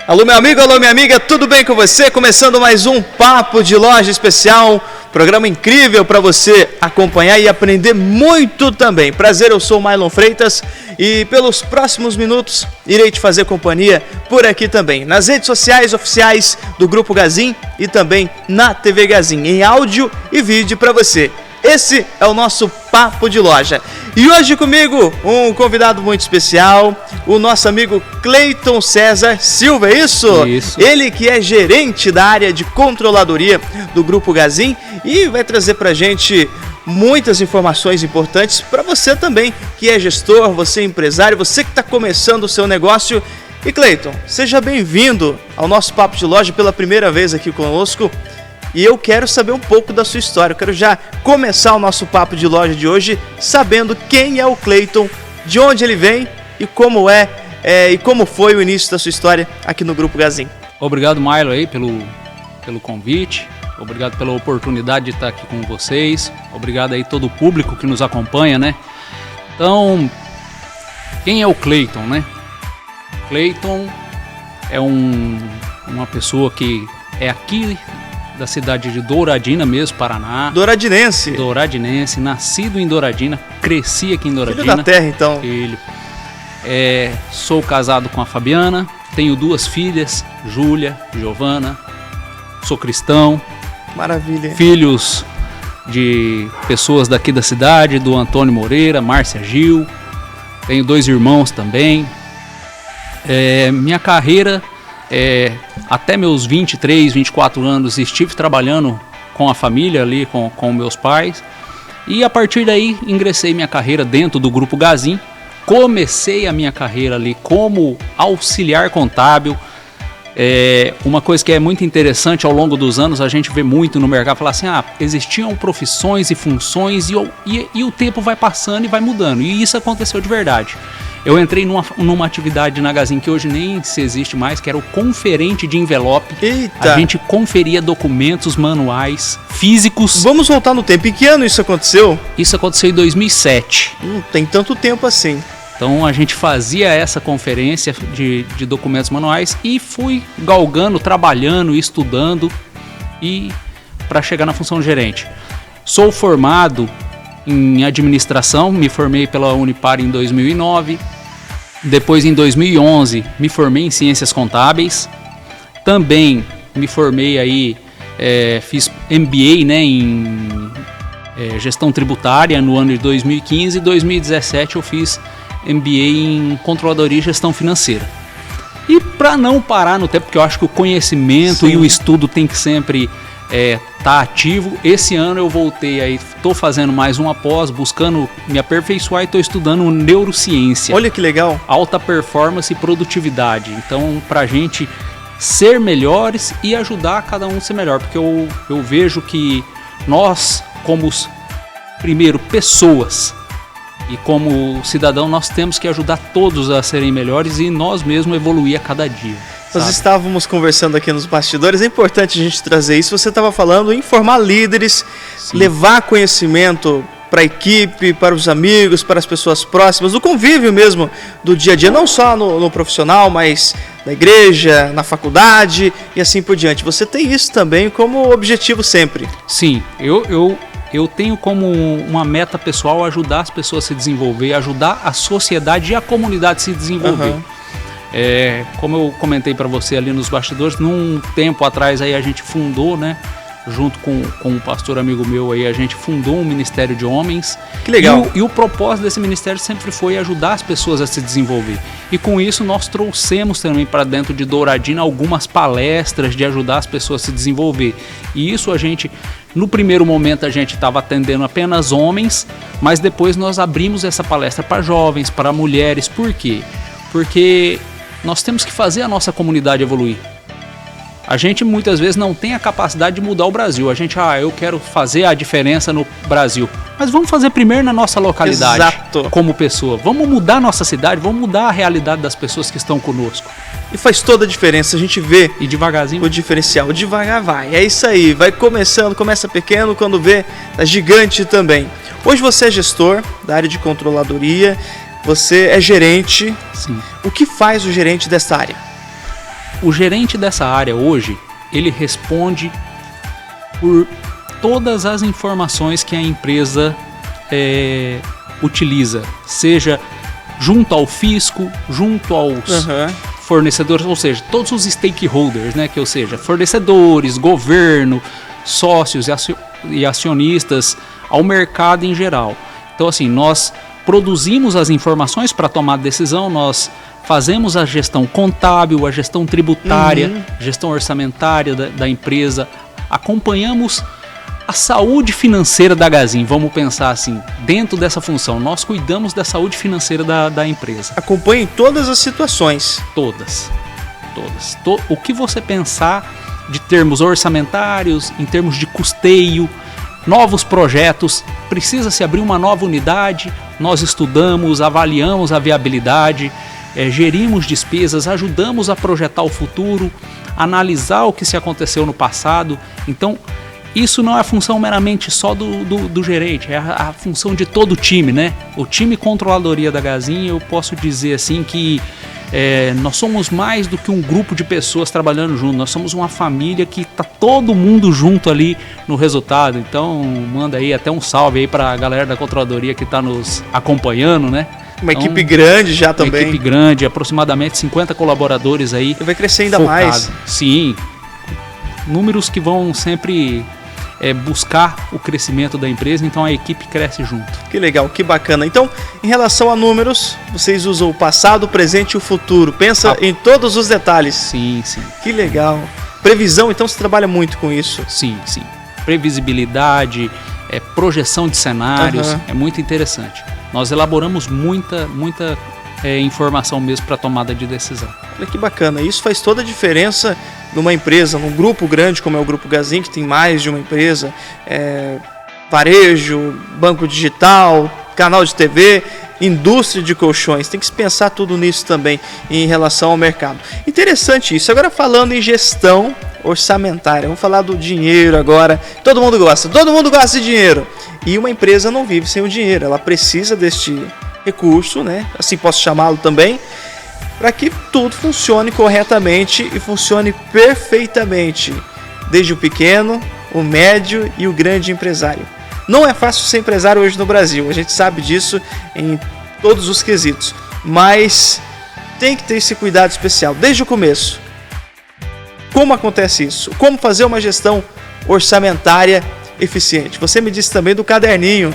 Alô meu amigo, alô minha amiga, tudo bem com você? Começando mais um Papo de Loja especial, programa incrível para você acompanhar e aprender muito também. Prazer, eu sou o Marlon Freitas e pelos próximos minutos irei te fazer companhia por aqui também, nas redes sociais oficiais do Grupo Gazin e também na TV Gazin, em áudio e vídeo para você. Esse é o nosso Papo de Loja. E hoje comigo um convidado muito especial, o nosso amigo Cleiton César Silva, é isso? Isso. Ele que é gerente da área de controladoria do Grupo Gazin e vai trazer pra gente muitas informações importantes para você também, que é gestor, você é empresário, você que está começando o seu negócio. E Cleiton, seja bem-vindo ao nosso Papo de Loja pela primeira vez aqui conosco. E eu quero saber um pouco da sua história. Eu quero já começar o nosso Papo de Loja de hoje sabendo quem é o Cleiton, de onde ele vem e como e como foi o início da sua história aqui no Grupo Gazin. Obrigado, Marlon, aí, pelo convite. Obrigado pela oportunidade de estar aqui com vocês. Obrigado aí todo o público que nos acompanha, né? Então, quem é o Cleiton, né? Cleiton é uma pessoa que é aqui da cidade de Douradina mesmo, Paraná. Douradinense, nascido em Douradina, cresci aqui em Douradina. Filho da terra, então. Filho. Sou casado com a Fabiana, tenho 2 filhas, Júlia, Giovana, sou cristão. Maravilha. Filhos de pessoas daqui da cidade, do Antônio Moreira, Márcia Gil. Tenho 2 irmãos também. Minha carreira... até meus 23, 24 anos estive trabalhando com a família ali, com meus pais, e a partir daí ingressei minha carreira dentro do Grupo Gazin. Comecei a minha carreira ali como auxiliar contábil. Uma coisa que é muito interessante, ao longo dos anos a gente vê muito no mercado, falar assim, existiam profissões e funções e o tempo vai passando e vai mudando, e isso aconteceu de verdade. Eu entrei numa atividade na Gazin que hoje nem se existe mais, que era o conferente de envelope. Eita. A gente conferia documentos manuais, físicos. Vamos voltar no tempo. Em que ano isso aconteceu? Isso aconteceu em 2007. Não tem tanto tempo assim. Então a gente fazia essa conferência de documentos manuais e fui galgando, trabalhando, estudando e para chegar na função de gerente. Sou formado em administração, me formei pela Unipar em 2009. Depois, em 2011, me formei em ciências contábeis. Também me formei aí, fiz MBA, né, em gestão tributária no ano de 2015. Em 2017 eu fiz MBA em controladoria e gestão financeira. E para não parar no tempo, porque eu acho que o conhecimento Sim. e o estudo tem que sempre tá ativo. Esse ano eu voltei aí, estou fazendo mais uma pós, buscando me aperfeiçoar e estou estudando neurociência. Olha que legal. Alta performance e produtividade. Então, para a gente ser melhores e ajudar cada um a ser melhor, porque eu vejo que nós, como primeiro pessoas e como cidadão, nós temos que ajudar todos a serem melhores e nós mesmos evoluir a cada dia. Nós estávamos conversando aqui nos bastidores, é importante a gente trazer isso. Você estava falando em formar líderes, sim, levar conhecimento para a equipe, para os amigos, para as pessoas próximas, o convívio mesmo do dia a dia, não só no profissional, mas na igreja, na faculdade e assim por diante. Você tem isso também como objetivo sempre. Sim, eu tenho como uma meta pessoal ajudar as pessoas a se desenvolver, ajudar a sociedade e a comunidade a se desenvolver. Uhum. Como eu comentei para você ali nos bastidores, num tempo atrás aí a gente fundou, né, junto com um pastor amigo meu aí, a gente fundou um Ministério de Homens. Que legal. E o propósito desse ministério sempre foi ajudar as pessoas a se desenvolver. E com isso nós trouxemos também para dentro de Douradina algumas palestras de ajudar as pessoas a se desenvolver. E isso a gente, no primeiro momento a gente estava atendendo apenas homens, mas depois nós abrimos essa palestra para jovens, para mulheres. Por quê? Porque nós temos que fazer a nossa comunidade evoluir. A gente muitas vezes não tem a capacidade de mudar o Brasil. A gente, eu quero fazer a diferença no Brasil. Mas vamos fazer primeiro na nossa localidade. Exato. Como pessoa. Vamos mudar a nossa cidade, vamos mudar a realidade das pessoas que estão conosco. E faz toda a diferença, a gente vê e devagarzinho o diferencial. Devagar vai, é isso aí. Vai começando, começa pequeno, quando vê, tá gigante também. Hoje você é gestor da área de controladoria. Você é gerente. Sim. O que faz o gerente dessa área? O gerente dessa área hoje, ele responde por todas as informações que a empresa utiliza, seja junto ao fisco, junto aos fornecedores, ou seja, todos os stakeholders, né, que ou seja, fornecedores, governo, sócios e acionistas, ao mercado em geral. Então, assim, nós produzimos as informações para tomar decisão, nós fazemos a gestão contábil, a gestão tributária, gestão orçamentária da empresa, acompanhamos a saúde financeira da Gazin, vamos pensar assim, dentro dessa função, nós cuidamos da saúde financeira da empresa. Acompanha em todas as situações. Todas. O que você pensar de termos orçamentários, em termos de custeio, novos projetos, precisa se abrir uma nova unidade, nós estudamos, avaliamos a viabilidade, gerimos despesas, ajudamos a projetar o futuro, analisar o que se aconteceu no passado. Então, isso não é a função meramente só do gerente, é a função de todo o time, né? O time controladoria da Gazin, eu posso dizer assim que nós somos mais do que um grupo de pessoas trabalhando junto, nós somos uma família que está todo mundo junto ali no resultado. Então, manda aí até um salve aí para a galera da controladoria que está nos acompanhando, né? Uma equipe grande já também. Uma equipe grande, aproximadamente 50 colaboradores aí. E vai crescer ainda mais. Sim, números que vão sempre buscar o crescimento da empresa, então a equipe cresce junto. Que legal, que bacana. Então, em relação a números, vocês usam o passado, o presente e o futuro. Pensa em todos os detalhes. Sim. Que legal. Previsão, então você trabalha muito com isso. Sim. Previsibilidade, projeção de cenários, é muito interessante. Nós elaboramos muita informação mesmo para tomada de decisão. Olha que bacana, isso faz toda a diferença numa empresa, num grupo grande como é o Grupo Gazin, que tem mais de uma empresa, varejo, banco digital, canal de TV, indústria de colchões, tem que se pensar tudo nisso também em relação ao mercado. Interessante isso. Agora falando em gestão orçamentária, vamos falar do dinheiro agora. Todo mundo gosta de dinheiro. E uma empresa não vive sem o dinheiro, ela precisa deste recurso, né? Assim posso chamá-lo também, para que tudo funcione corretamente e funcione perfeitamente, desde o pequeno, o médio e o grande empresário. Não é fácil ser empresário hoje no Brasil, a gente sabe disso em todos os quesitos, mas tem que ter esse cuidado especial desde o começo. Como acontece isso? Como fazer uma gestão orçamentária eficiente? Você me disse também do caderninho.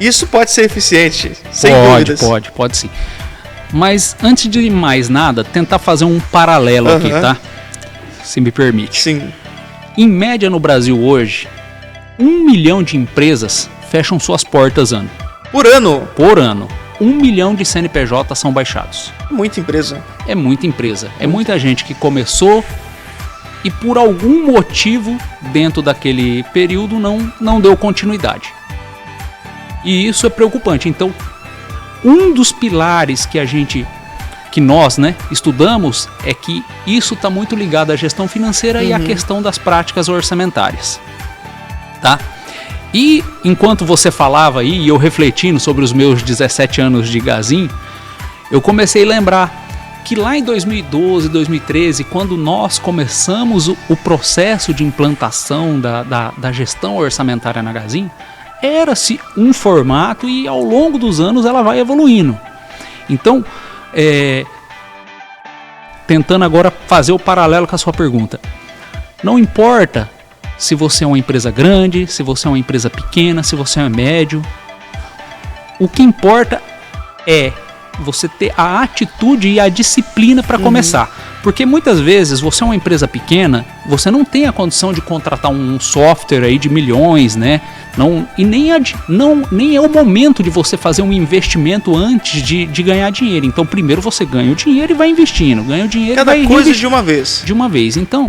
Isso pode ser eficiente, sem dúvidas. Pode sim. Mas antes de mais nada, tentar fazer um paralelo aqui, tá? Se me permite. Sim. Em média no Brasil hoje, 1 milhão de empresas fecham suas portas ano. Por ano? Por ano. 1 milhão de CNPJ são baixados. Muita empresa. É muita empresa. É muita gente que começou e por algum motivo, dentro daquele período, não deu continuidade. E isso é preocupante. Então, um dos pilares que nós, né, estudamos é que isso está muito ligado à gestão financeira e à questão das práticas orçamentárias. Tá? E enquanto você falava aí e eu refletindo sobre os meus 17 anos de Gazin, eu comecei a lembrar que lá em 2012, 2013, quando nós começamos o processo de implantação da gestão orçamentária na Gazin, era-se um formato e ao longo dos anos ela vai evoluindo. Então, tentando agora fazer o paralelo com a sua pergunta, não importa se você é uma empresa grande, se você é uma empresa pequena, se você é médio, o que importa é você ter a atitude e a disciplina para começar. Porque muitas vezes você é uma empresa pequena, você não tem a condição de contratar um software aí de milhões, né? Nem é o momento de você fazer um investimento antes de ganhar dinheiro. Então primeiro você ganha o dinheiro e vai investindo. Ganha o dinheiro e vai Cada coisa de uma vez. De uma vez. Então,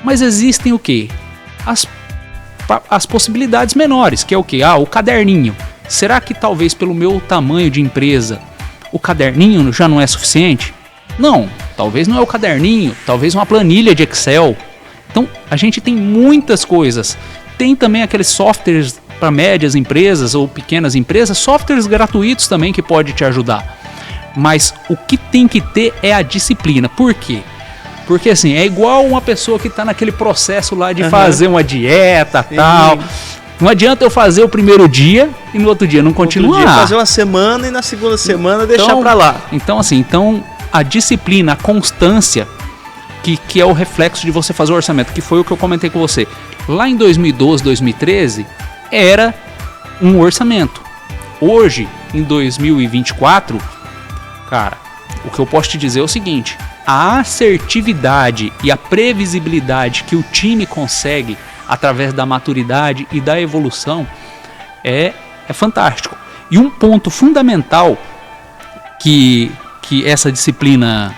mas existem o quê? As possibilidades menores, que é o quê? O caderninho. Será que talvez pelo meu tamanho de empresa, o caderninho já não é suficiente? Não, talvez não é o caderninho, talvez uma planilha de Excel. Então, a gente tem muitas coisas. Tem também aqueles softwares para médias empresas ou pequenas empresas, softwares gratuitos também que pode te ajudar. Mas o que tem que ter é a disciplina. Por quê? Porque assim, é igual uma pessoa que está naquele processo lá de fazer uma dieta e tal. Não adianta eu fazer o primeiro dia e no outro dia não continuar. Outro dia fazer uma semana e na segunda semana deixar pra lá. Então assim, a disciplina, a constância, que é o reflexo de você fazer o orçamento, que foi o que eu comentei com você. Lá em 2012, 2013, era um orçamento. Hoje, em 2024, cara, o que eu posso te dizer é o seguinte: a assertividade e a previsibilidade que o time consegue através da maturidade e da evolução é fantástico. E um ponto fundamental que essa disciplina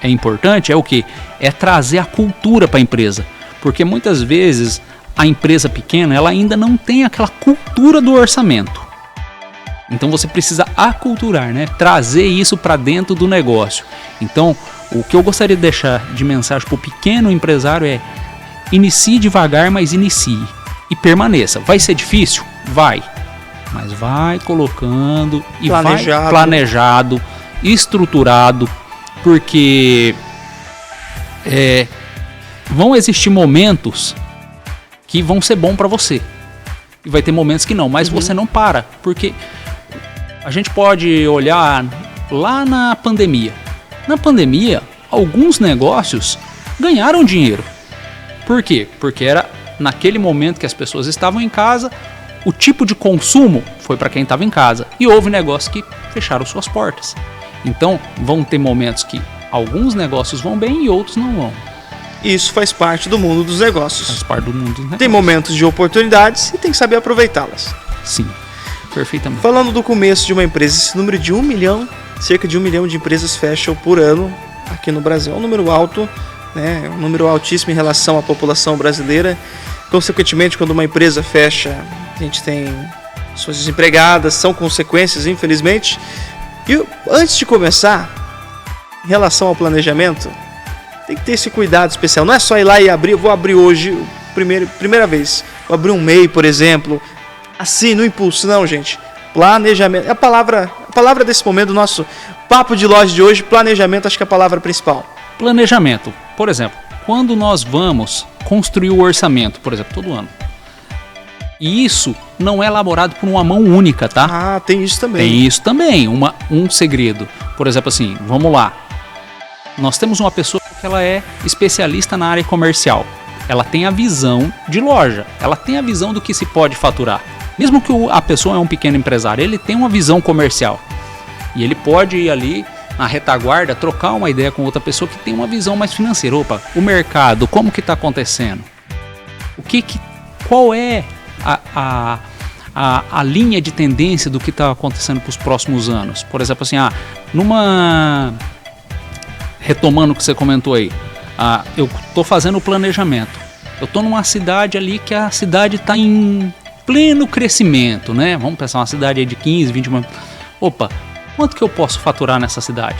é importante é o quê? É trazer a cultura para a empresa. Porque muitas vezes a empresa pequena ela ainda não tem aquela cultura do orçamento. Então você precisa aculturar, né? Trazer isso para dentro do negócio. Então o que eu gostaria de deixar de mensagem para o pequeno empresário é: inicie devagar, mas inicie e permaneça. Vai ser difícil? Vai. Mas vai colocando e vai planejado, estruturado, porque vão existir momentos que vão ser bons para você e vai ter momentos que não, mas você não para, porque a gente pode olhar lá na pandemia. Na pandemia, alguns negócios ganharam dinheiro. Por quê? Porque era naquele momento que as pessoas estavam em casa, o tipo de consumo foi para quem estava em casa e houve negócios que fecharam suas portas. Então, vão ter momentos que alguns negócios vão bem e outros não vão. Isso faz parte do mundo dos negócios. Faz parte do mundo dos negócios. Tem momentos de oportunidades e tem que saber aproveitá-las. Sim, perfeitamente. Falando do começo de uma empresa, esse número de 1 milhão, cerca de 1 milhão de empresas fecham por ano aqui no Brasil. É um número alto, né? Um número altíssimo em relação à população brasileira. Consequentemente, quando uma empresa fecha, a gente tem suas desempregadas, são consequências, infelizmente. E antes de começar, em relação ao planejamento, tem que ter esse cuidado especial. Não é só ir lá e abrir, vou abrir hoje, primeira vez, vou abrir um MEI, por exemplo, assim, no impulso. Não, gente. Planejamento. A palavra desse momento do nosso papo de loja de hoje, planejamento, acho que é a palavra principal. Planejamento. Por exemplo, quando nós vamos construir o orçamento, por exemplo, todo ano, e isso não é elaborado por uma mão única, tá? Ah, tem isso também. Tem isso também, um segredo. Por exemplo, assim, vamos lá. Nós temos uma pessoa que ela é especialista na área comercial. Ela tem a visão de loja, ela tem a visão do que se pode faturar. Mesmo que a pessoa é um pequeno empresário, ele tem uma visão comercial. E ele pode ir ali na retaguarda, trocar uma ideia com outra pessoa que tem uma visão mais financeira. Opa, o mercado, como que está acontecendo? Qual é a linha de tendência do que está acontecendo para os próximos anos? Por exemplo, assim, retomando o que você comentou aí, eu estou fazendo o planejamento. Eu estou numa cidade ali que a cidade está em pleno crescimento, né? Vamos pensar uma cidade aí de 15, 20 mil. Opa, quanto que eu posso faturar nessa cidade?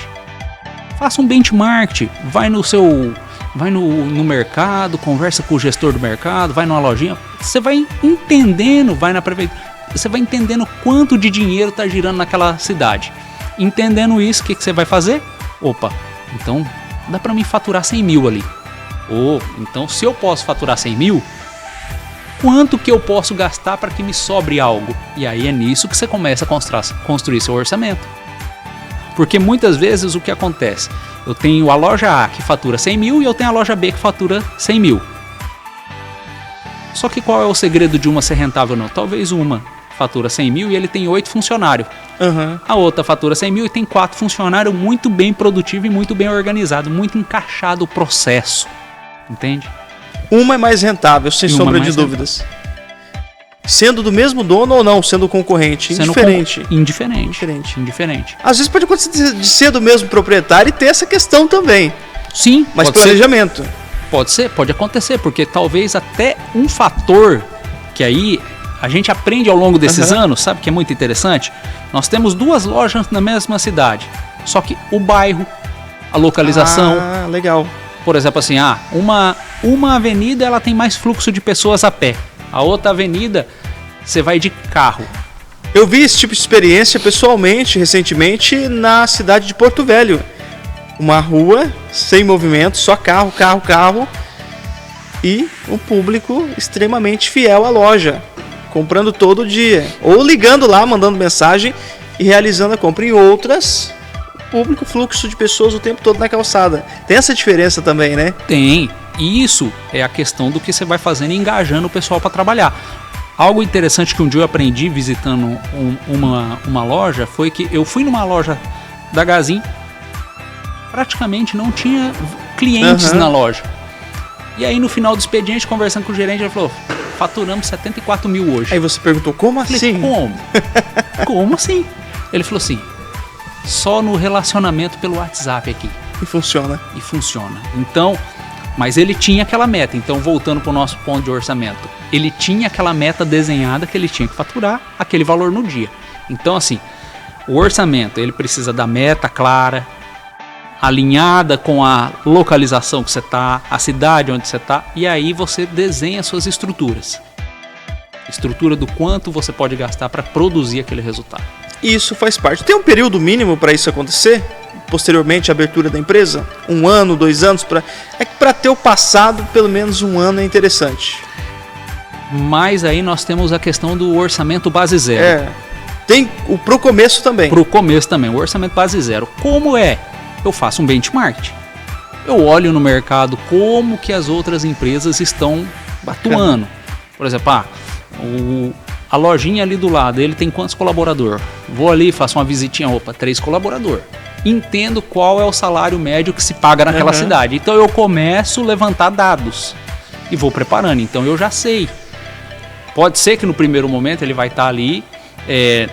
Faça um benchmark, vai no mercado, conversa com o gestor do mercado, vai numa lojinha, você vai entendendo, vai na prefeitura, você vai entendendo quanto de dinheiro está girando naquela cidade. Entendendo isso, o que você vai fazer? Opa, então dá para mim faturar 100 mil ali. Então se eu posso faturar 100 mil, quanto que eu posso gastar para que me sobre algo? E aí é nisso que você começa a construir seu orçamento. Porque muitas vezes o que acontece? Eu tenho a loja A que fatura 100 mil e eu tenho a loja B que fatura 100 mil. Só que qual é o segredo de uma ser rentável ou não? Talvez uma fatura 100 mil e ele tem 8 funcionários. A outra fatura 100 mil e tem 4 funcionários muito bem produtivo e muito bem organizado, muito encaixado o processo. Entende? Uma é mais rentável, sem sombra de dúvidas. Sendo do mesmo dono ou não, sendo concorrente, indiferente. Indiferente. Às vezes pode acontecer de ser do mesmo proprietário e ter essa questão também. Sim, mas planejamento. Pode acontecer, porque talvez até um fator que aí a gente aprende ao longo desses anos, sabe que é muito interessante? Nós temos 2 lojas na mesma cidade, só que o bairro, a localização. Ah, legal. Por exemplo, assim, uma avenida ela tem mais fluxo de pessoas a pé. A outra avenida, você vai de carro. Eu vi esse tipo de experiência pessoalmente, recentemente, na cidade de Porto Velho. uma rua sem movimento, só carro, carro, carro, e um público extremamente fiel à loja, comprando todo dia, ou ligando lá, mandando mensagem e realizando a compra. Em outras, público, fluxo de pessoas o tempo todo na calçada. Tem essa diferença também, né? Tem. E isso é a questão do que você vai fazendo e engajando o pessoal para trabalhar. Algo interessante que um dia eu aprendi visitando uma loja foi que eu fui numa loja da Gazin, praticamente não tinha clientes na loja. E aí no final do expediente, conversando com o gerente, ele falou: faturamos 74 mil hoje. Aí você perguntou, como assim? Falei, como? Como assim? Ele falou assim: só no relacionamento pelo WhatsApp aqui. E funciona. E funciona. Então, mas ele tinha aquela meta. Então, voltando para o nosso ponto de orçamento, ele tinha aquela meta desenhada que ele tinha que faturar aquele valor no dia. Então, assim, o orçamento, ele precisa da meta clara, alinhada com a localização que você está, a cidade onde você está, e aí você desenha suas estruturas. Estrutura do quanto você pode gastar para produzir aquele resultado. Isso faz parte. Tem um período mínimo para isso acontecer? Posteriormente à abertura da empresa? 1 ano, 2 anos? É que para ter o passado, pelo menos 1 ano é interessante. Mas aí nós temos a questão do orçamento base zero. Tem pro começo também. Pro começo também, o orçamento base zero. Como é? Eu faço um benchmark. Eu olho no mercado como que as outras empresas estão atuando. Por exemplo, a lojinha ali do lado, ele tem quantos colaboradores? Vou ali, faço uma visitinha, 3 colaboradores. Entendo qual é o salário médio que se paga naquela cidade. Então eu começo a levantar dados e vou preparando. Então eu já sei. Pode ser que no primeiro momento ele vai estar ali,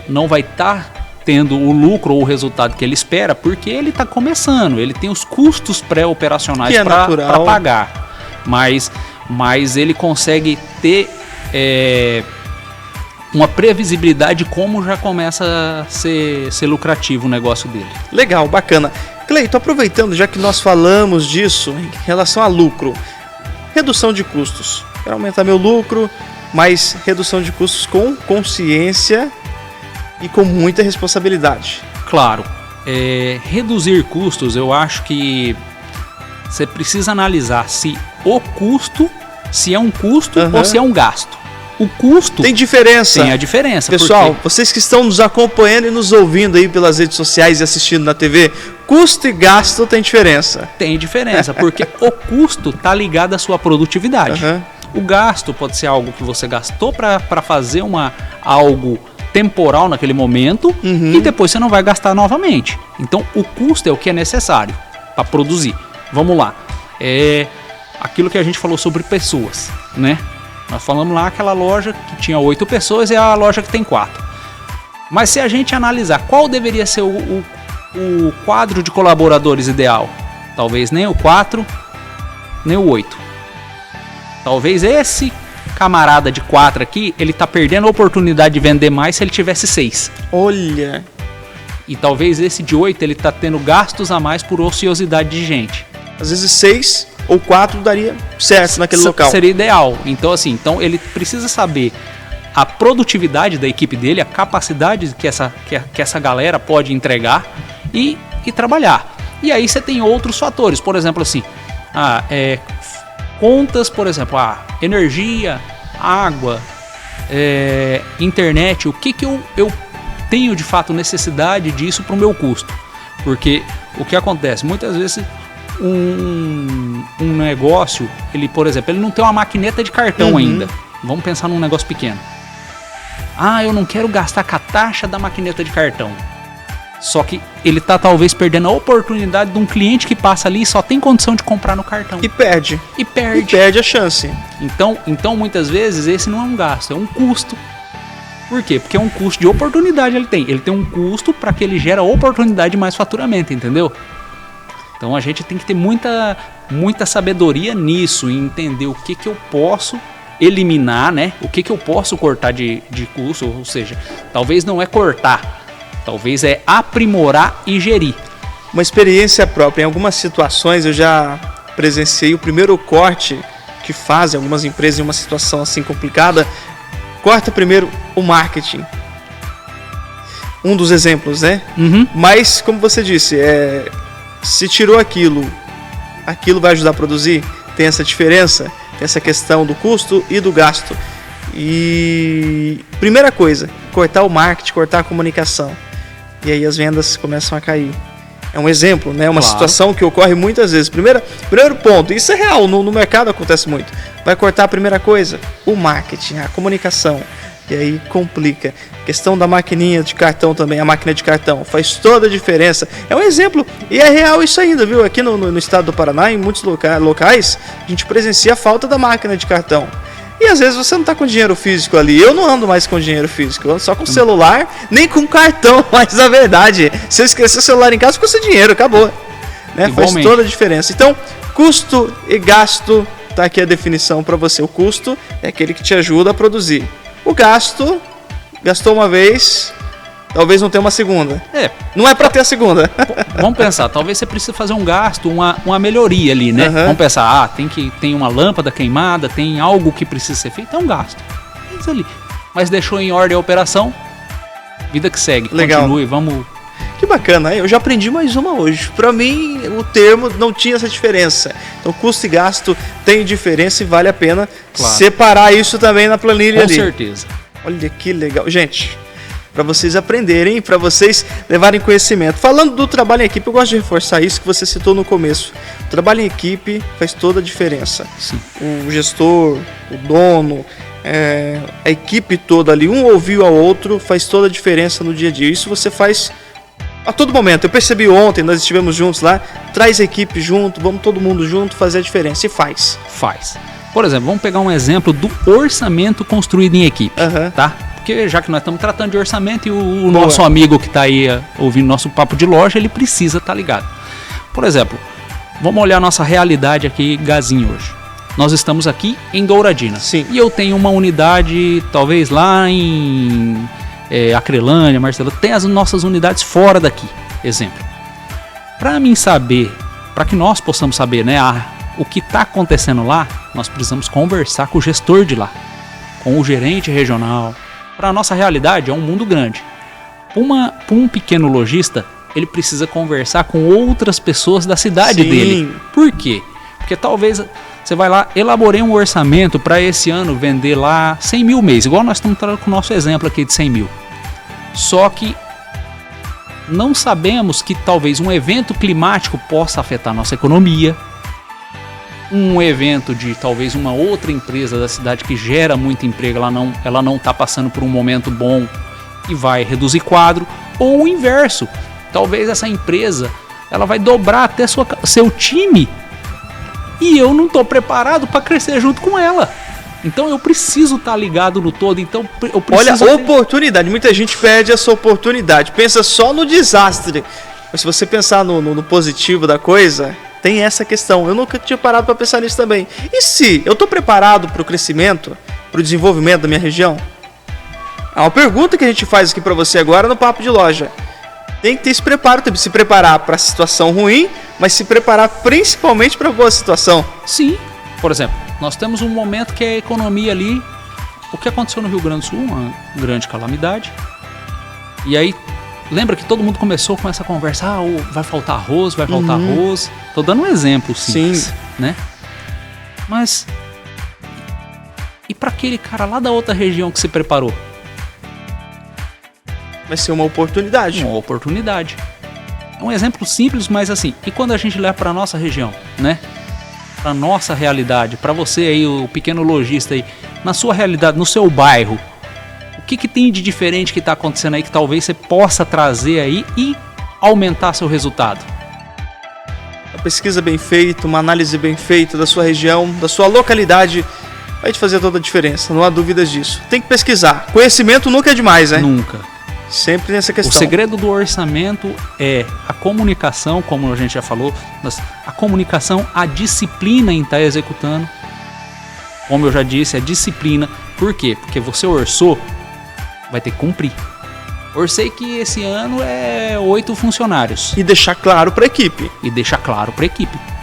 não vai estar tendo o lucro ou o resultado que ele espera, porque ele está começando, ele tem os custos pré-operacionais para pagar. Mas ele consegue ter uma previsibilidade de como já começa a ser lucrativo o negócio dele. Legal, bacana. Cleito, aproveitando, já que nós falamos disso em relação a lucro, redução de custos. Quero aumentar meu lucro, mas redução de custos com consciência e com muita responsabilidade. Claro, reduzir custos, eu acho que você precisa analisar se é um custo ou se é um gasto. O custo tem diferença. Tem a diferença. Pessoal, vocês que estão nos acompanhando e nos ouvindo aí pelas redes sociais e assistindo na TV, custo e gasto tem diferença. Tem diferença, porque o custo está ligado à sua produtividade. O gasto pode ser algo que você gastou para fazer algo temporal naquele momento e depois você não vai gastar novamente. Então, o custo é o que é necessário para produzir. Vamos lá. É aquilo que a gente falou sobre pessoas, né? Nós falamos lá aquela loja que tinha 8 pessoas e a loja que tem 4. Mas se a gente analisar qual deveria ser o quadro de colaboradores ideal, talvez nem o 4, nem o 8. Talvez esse camarada de 4 aqui, ele tá perdendo a oportunidade de vender mais se ele tivesse 6. Olha! E talvez esse de 8, ele tá tendo gastos a mais por ociosidade de gente. Às vezes 6 ou 4 daria certo naquele local. Seria ideal. Então, assim, ele precisa saber a produtividade da equipe dele, a capacidade que essa galera pode entregar e trabalhar. E aí você tem outros fatores. Por exemplo, assim, contas, por exemplo, energia, água, internet. O que eu tenho de fato necessidade disso para o meu custo? Porque o que acontece? Muitas vezes um negócio, por exemplo, ele não tem uma maquineta de cartão ainda. Vamos pensar num negócio pequeno. Eu não quero gastar com a taxa da maquineta de cartão. Só que ele está talvez perdendo a oportunidade de um cliente que passa ali e só tem condição de comprar no cartão. E perde. E perde a chance. Então, muitas vezes, esse não é um gasto, é um custo. Por quê? Porque é um custo de oportunidade ele tem. Ele tem um custo para que ele gere oportunidade de mais faturamento, entendeu? Então a gente tem que ter muita sabedoria nisso e entender o que eu posso eliminar, né? O que eu posso cortar de custo, ou seja, talvez não é cortar, talvez é aprimorar e gerir. Uma experiência própria. Em algumas situações eu já presenciei o primeiro corte que fazem algumas empresas em uma situação assim complicada. Corta primeiro o marketing. Um dos exemplos, né? Mas, como você disse, se tirou aquilo vai ajudar a produzir? Tem essa diferença? Tem essa questão do custo e do gasto. E primeira coisa, cortar o marketing, cortar a comunicação. E aí as vendas começam a cair. É um exemplo, né? Uma situação que ocorre muitas vezes. Primeiro ponto, isso é real, no mercado acontece muito. Vai cortar a primeira coisa, o marketing, a comunicação. E aí complica. Questão da maquininha de cartão também, a máquina de cartão faz toda a diferença. É um exemplo, e é real isso ainda, viu? Aqui no estado do Paraná, em muitos locais, a gente presencia a falta da máquina de cartão. E às vezes você não está com dinheiro físico ali. Eu não ando mais com dinheiro físico, eu ando só com celular, nem com cartão. Mas na verdade, se eu esquecer o celular em casa, custa dinheiro, acabou. Né? Faz toda a diferença. Então, custo e gasto, tá aqui a definição para você. O custo é aquele que te ajuda a produzir. O gasto, gastou uma vez, talvez não tenha uma segunda. Não é para ter a segunda. Vamos pensar, talvez você precise fazer um gasto, uma melhoria ali, né? Vamos pensar, tem uma lâmpada queimada, tem algo que precisa ser feito, é um gasto. É isso ali. Mas deixou em ordem a operação, vida que segue. Legal. Continue, vamos... Que bacana, eu já aprendi mais uma hoje. Para mim, o termo não tinha essa diferença. Então, custo e gasto tem diferença e vale a pena separar isso também na planilha ali. Com certeza. Olha que legal. Gente, para vocês aprenderem, para vocês levarem conhecimento. Falando do trabalho em equipe, eu gosto de reforçar isso que você citou no começo. O trabalho em equipe faz toda a diferença. Sim. O gestor, o dono, a equipe toda ali, um ouviu ao outro, faz toda a diferença no dia a dia. Isso você faz a todo momento. Eu percebi ontem, nós estivemos juntos lá, traz a equipe junto, vamos todo mundo junto fazer a diferença. E faz. Por exemplo, vamos pegar um exemplo do orçamento construído em equipe, tá? Porque já que nós estamos tratando de orçamento e o nosso amigo que está aí ouvindo nosso papo de loja, ele precisa estar ligado. Por exemplo, vamos olhar a nossa realidade aqui, Gazinho, hoje. Nós estamos aqui em Douradina. Sim. E eu tenho uma unidade, talvez lá em Acrelândia, Marcelo, tem as nossas unidades fora daqui, exemplo. Para mim saber, para que nós possamos saber, né, o que está acontecendo lá, nós precisamos conversar com o gestor de lá, com o gerente regional. Para a nossa realidade é um mundo grande. Para um pequeno lojista, ele precisa conversar com outras pessoas da cidade dele. Por quê? Porque talvez você vai lá, elaborei um orçamento para esse ano vender lá 100 mil mês, igual nós estamos trazendo com o nosso exemplo aqui de 100 mil. Só que não sabemos que talvez um evento climático possa afetar a nossa economia. Um evento de talvez uma outra empresa da cidade que gera muito emprego, ela não está passando por um momento bom e vai reduzir quadro. Ou o inverso, talvez essa empresa ela vai dobrar até seu time e eu não estou preparado para crescer junto com ela. Então eu preciso estar ligado no todo. Então eu preciso. Olha, oportunidade. Muita gente perde essa oportunidade. Pensa só no desastre. Mas se você pensar no positivo da coisa, tem essa questão. Eu nunca tinha parado para pensar nisso também. E se eu estou preparado para o crescimento, para o desenvolvimento da minha região? É uma pergunta que a gente faz aqui para você agora no Papo de Loja. Tem que ter esse preparo, tem que se preparar para a situação ruim, mas se preparar principalmente para a boa situação. Sim. Por exemplo, nós temos um momento que a economia ali, o que aconteceu no Rio Grande do Sul, uma grande calamidade. E aí, lembra que todo mundo começou com essa conversa, vai faltar arroz, vai faltar arroz. Tô dando um exemplo simples, né? Mas, e para aquele cara lá da outra região que se preparou? Vai ser uma oportunidade. Uma oportunidade. É um exemplo simples, mas assim, e quando a gente leva para nossa região, né? Para nossa realidade, para você aí, o pequeno lojista aí, na sua realidade, no seu bairro, o que tem de diferente que está acontecendo aí que talvez você possa trazer aí e aumentar seu resultado? Uma pesquisa bem feita, uma análise bem feita da sua região, da sua localidade, vai te fazer toda a diferença, não há dúvidas disso. Tem que pesquisar. Conhecimento nunca é demais, né? Nunca. Sempre nessa questão. O segredo do orçamento é a comunicação, como a gente já falou, a comunicação, a disciplina em estar executando. Como eu já disse, a disciplina. Por quê? Porque você orçou, vai ter que cumprir. Orcei que esse ano é 8 funcionários. E deixar claro para a equipe.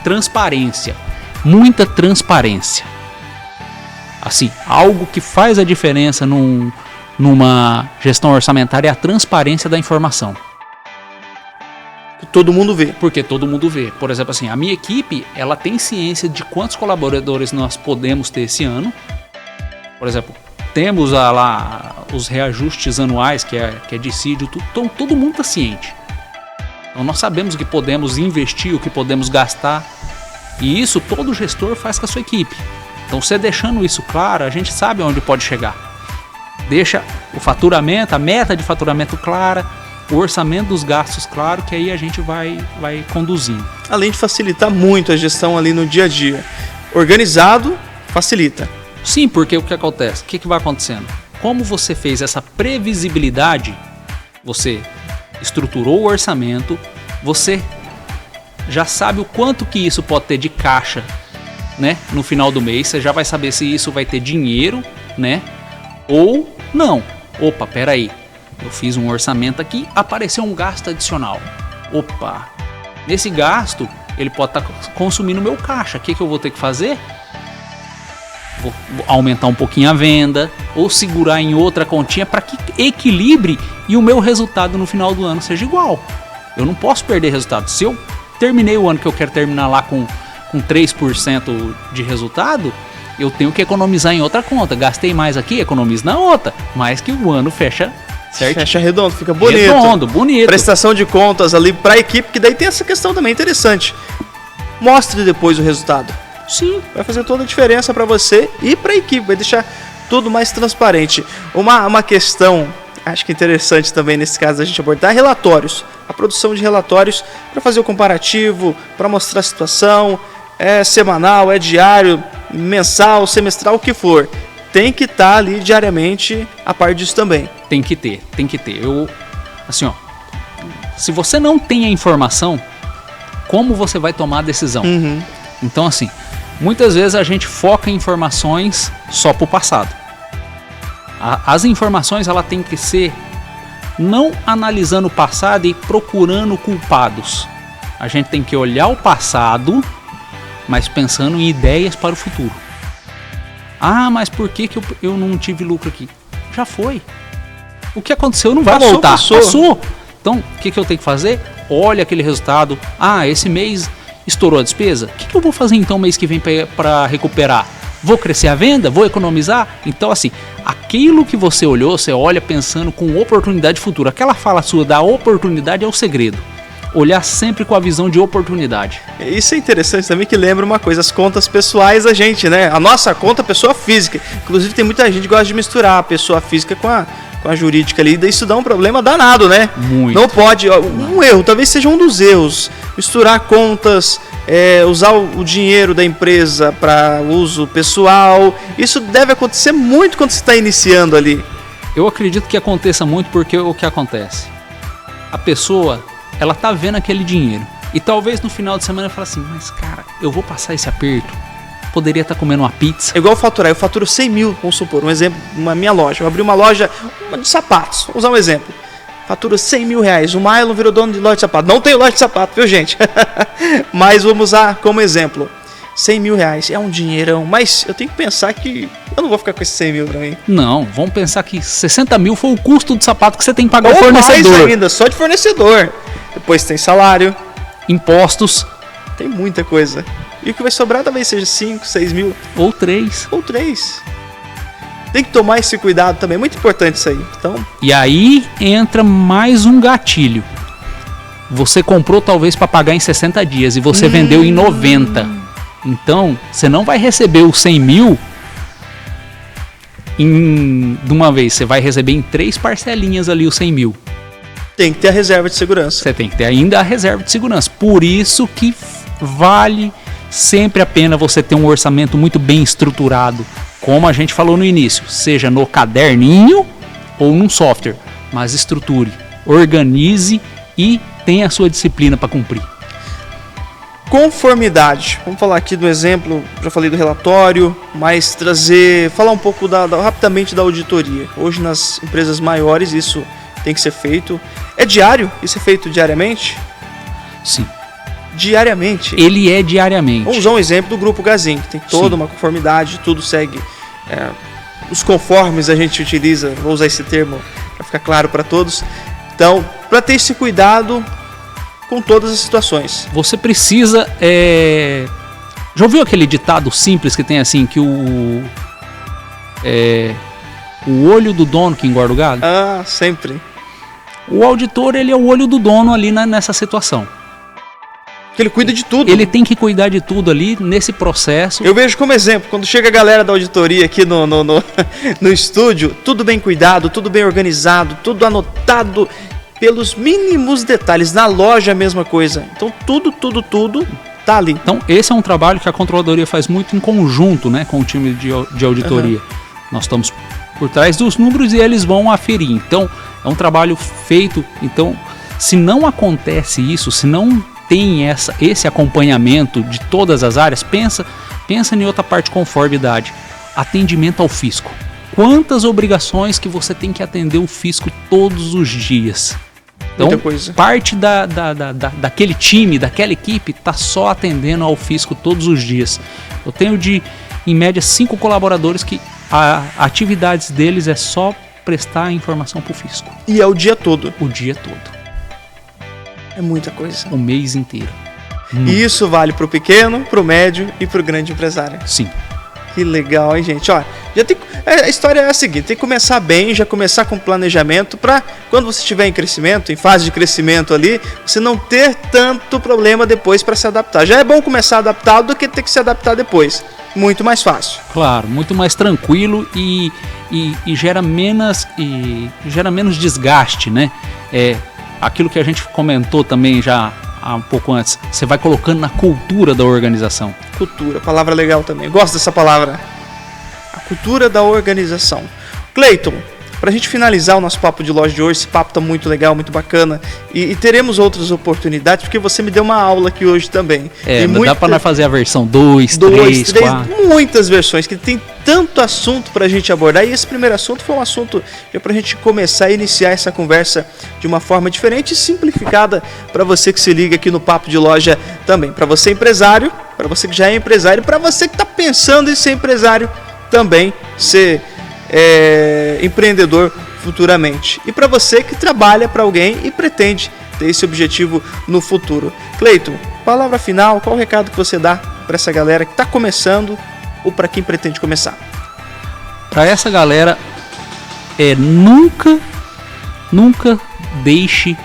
Transparência. Muita transparência. Assim, algo que faz a diferença numa gestão orçamentária é a transparência da informação. Todo mundo vê. Porque todo mundo vê. Por exemplo, assim, a minha equipe, ela tem ciência de quantos colaboradores nós podemos ter esse ano. Por exemplo, temos lá os reajustes anuais, que é dissídio, então todo mundo está ciente. Então nós sabemos o que podemos investir, o que podemos gastar. E isso todo gestor faz com a sua equipe. Então você deixando isso claro, a gente sabe onde pode chegar. Deixa o faturamento, a meta de faturamento clara, o orçamento dos gastos claro, que aí a gente vai conduzindo. Além de facilitar muito a gestão ali no dia a dia. Organizado, facilita. Sim, porque o que acontece? O que vai acontecendo? Como você fez essa previsibilidade, você estruturou o orçamento, você já sabe o quanto que isso pode ter de caixa, né, no final do mês. Você já vai saber se isso vai ter dinheiro, né, ou não. Opa, peraí, eu fiz um orçamento aqui, apareceu um gasto adicional. Opa, nesse gasto ele pode estar consumindo meu caixa. O que eu vou ter que fazer? Vou aumentar um pouquinho a venda ou segurar em outra continha para que equilibre e o meu resultado no final do ano seja igual. Eu não posso perder resultado. Se eu terminei o ano que eu quero terminar lá com 3% de resultado, eu tenho que economizar em outra conta. Gastei mais aqui, economizo na outra. Mas que o ano fecha certo? Fecha redondo, fica bonito. Redondo, bonito. Prestação de contas ali para a equipe, que daí tem essa questão também interessante. Mostre depois o resultado. Sim. Vai fazer toda a diferença para você e para a equipe, vai deixar tudo mais transparente. Uma questão, acho que interessante também nesse caso a gente abordar, relatórios. A produção de relatórios para fazer o comparativo, para mostrar a situação, é semanal, é diário, mensal, semestral, o que for. Tem que estar ali diariamente a par disso também. Tem que ter. Assim, ó, se você não tem a informação, como você vai tomar a decisão? Uhum. Então, assim, muitas vezes a gente foca em informações só para o passado. As informações, ela tem que ser não analisando o passado e procurando culpados. A gente tem que olhar o passado, mas pensando em ideias para o futuro. Ah, mas por que eu não tive lucro aqui? Já foi. O que aconteceu não vai voltar. Passou. Então, o que eu tenho que fazer? Olha aquele resultado. Ah, esse mês estourou a despesa. O que eu vou fazer então mês que vem para recuperar? Vou crescer a venda? Vou economizar? Então, assim, aquilo que você olhou, você olha pensando com oportunidade futura. Aquela fala sua da oportunidade é o segredo. Olhar sempre com a visão de oportunidade. Isso é interessante também, que lembra uma coisa, as contas pessoais da gente, né? A nossa conta, pessoa física. Inclusive tem muita gente que gosta de misturar a pessoa física com a jurídica ali. Isso dá um problema danado, né? Muito. Não pode. Um erro, talvez seja um dos erros. Misturar contas, usar o dinheiro da empresa para uso pessoal. Isso deve acontecer muito quando você está iniciando ali. Eu acredito que aconteça muito porque o que acontece? A pessoa, ela tá vendo aquele dinheiro e talvez no final de semana ela fala assim, mas cara, eu vou passar esse aperto, poderia estar comendo uma pizza. É igual faturar, eu faturo 100 mil, vamos supor, um exemplo, uma minha loja, eu abri uma loja de sapatos, vou usar um exemplo, faturo 100 mil reais, o Mylon virou dono de loja de sapato, não tenho loja de sapato, viu gente, mas vamos usar como exemplo, 100 mil reais, é um dinheirão, mas eu tenho que pensar que eu não vou ficar com esses 100 mil pra mim. Não, vamos pensar que 60 mil foi o custo do sapato que você tem que pagar ou o fornecedor. Mais ainda, só de fornecedor. Depois tem salário, impostos, tem muita coisa. E o que vai sobrar talvez seja 5, 6 mil. Ou 3. Ou 3. Tem que tomar esse cuidado também, é muito importante isso aí. Então... E aí entra mais um gatilho. Você comprou talvez para pagar em 60 dias e você vendeu em 90. Então, você não vai receber os 100 mil de uma vez. Você vai receber em 3 parcelinhas ali os 100 mil. Tem que ter a reserva de segurança. Você tem que ter ainda a reserva de segurança. Por isso que vale sempre a pena você ter um orçamento muito bem estruturado. Como a gente falou no início. Seja no caderninho ou num software. Mas estruture, organize e tenha a sua disciplina para cumprir. Conformidade. Vamos falar aqui do exemplo, já falei do relatório, mas falar um pouco rapidamente da auditoria. Hoje nas empresas maiores isso tem que ser feito. É diário? Isso é feito diariamente? Sim. Diariamente? Ele é diariamente. Vamos usar um exemplo do Grupo Gazin, que tem toda uma conformidade, tudo segue os conformes a gente utiliza, vou usar esse termo para ficar claro para todos. Então, para ter esse cuidado, com todas as situações. Você precisa... Já ouviu aquele ditado simples que tem assim, que o olho do dono que engorda o gado? Ah, sempre. O auditor, ele é o olho do dono ali nessa situação. Que ele cuida de tudo. Ele tem que cuidar de tudo ali nesse processo. Eu vejo como exemplo, quando chega a galera da auditoria aqui no estúdio, tudo bem cuidado, tudo bem organizado, tudo anotado pelos mínimos detalhes. Na loja a mesma coisa. Então tudo tá ali. Então esse é um trabalho que a controladoria faz muito em conjunto, né, com o time de auditoria. Nós estamos por trás dos números e eles vão aferir. Então é um trabalho feito. Então, se não acontece isso, se não tem esse acompanhamento de todas as áreas, pensa em outra parte, conformidade, atendimento ao fisco. Quantas obrigações que você tem que atender o fisco todos os dias? Então, parte daquele time, daquela equipe, está só atendendo ao fisco todos os dias. Eu tenho em média 5 colaboradores que a atividades deles é só prestar informação para o fisco. E é o dia todo? O dia todo. É muita coisa. O mês inteiro. E isso vale para o pequeno, para o médio e para o grande empresário. Sim. Que legal, hein, gente? Ó, a história é a seguinte, tem que começar bem, já começar com planejamento para quando você estiver em crescimento, em fase de crescimento ali, você não ter tanto problema depois para se adaptar. Já é bom começar adaptado do que ter que se adaptar depois. Muito mais fácil. Claro, muito mais tranquilo e gera menos desgaste, né? Aquilo que a gente comentou também já há um pouco antes, você vai colocando na cultura da organização. Cultura, palavra legal também, eu gosto dessa palavra. A cultura da organização. Cleiton, para a gente finalizar o nosso papo de loja de hoje, esse papo tá muito legal, muito bacana, e teremos outras oportunidades, porque você me deu uma aula aqui hoje também. Dá para nós fazer a versão 2, 3, 4. Muitas versões, que tem tanto assunto para a gente abordar, e esse primeiro assunto foi um assunto para a gente começar a iniciar essa conversa de uma forma diferente e simplificada para você que se liga aqui no Papo de Loja também. Para você empresário, para você que já é empresário, para você que está pensando em ser empresário também, ser empreendedor futuramente. E para você que trabalha para alguém e pretende ter esse objetivo no futuro. Cleiton, palavra final, qual o recado que você dá para essa galera que está começando ou para quem pretende começar? Para essa galera, nunca deixe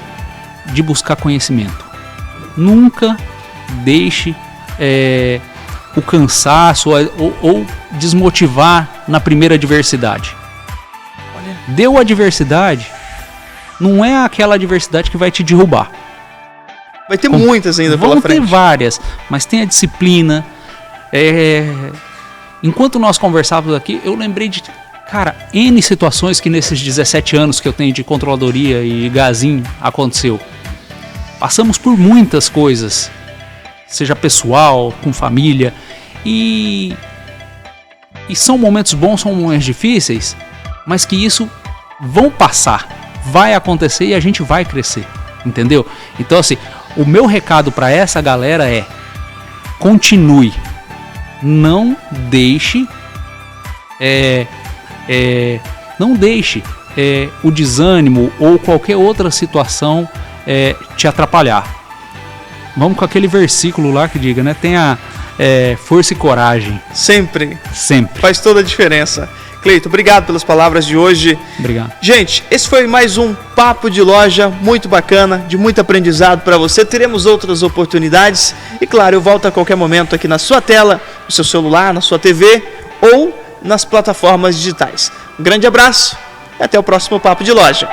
de buscar conhecimento. Nunca deixe o cansaço ou desmotivar na primeira adversidade. Deu adversidade, não é aquela adversidade que vai te derrubar. Vai ter muitas ainda pela frente. Vão ter várias, mas tenha disciplina. Enquanto nós conversávamos aqui, eu lembrei de, N situações que nesses 17 anos que eu tenho de controladoria e Gazin aconteceu. Passamos por muitas coisas, seja pessoal, com família, e são momentos bons, são momentos difíceis, mas que isso vão passar, vai acontecer e a gente vai crescer, entendeu? Então assim, o meu recado para essa galera é: continue, não deixe o desânimo ou qualquer outra situação te atrapalhar. Vamos com aquele versículo lá que diga, né? Tenha força e coragem. Sempre. Sempre. Faz toda a diferença. Cleiton, obrigado pelas palavras de hoje. Obrigado. Gente, esse foi mais um Papo de Loja, muito bacana, de muito aprendizado para você. Teremos outras oportunidades e, claro, eu volto a qualquer momento aqui na sua tela, no seu celular, na sua TV ou nas plataformas digitais. Um grande abraço e até o próximo Papo de Loja.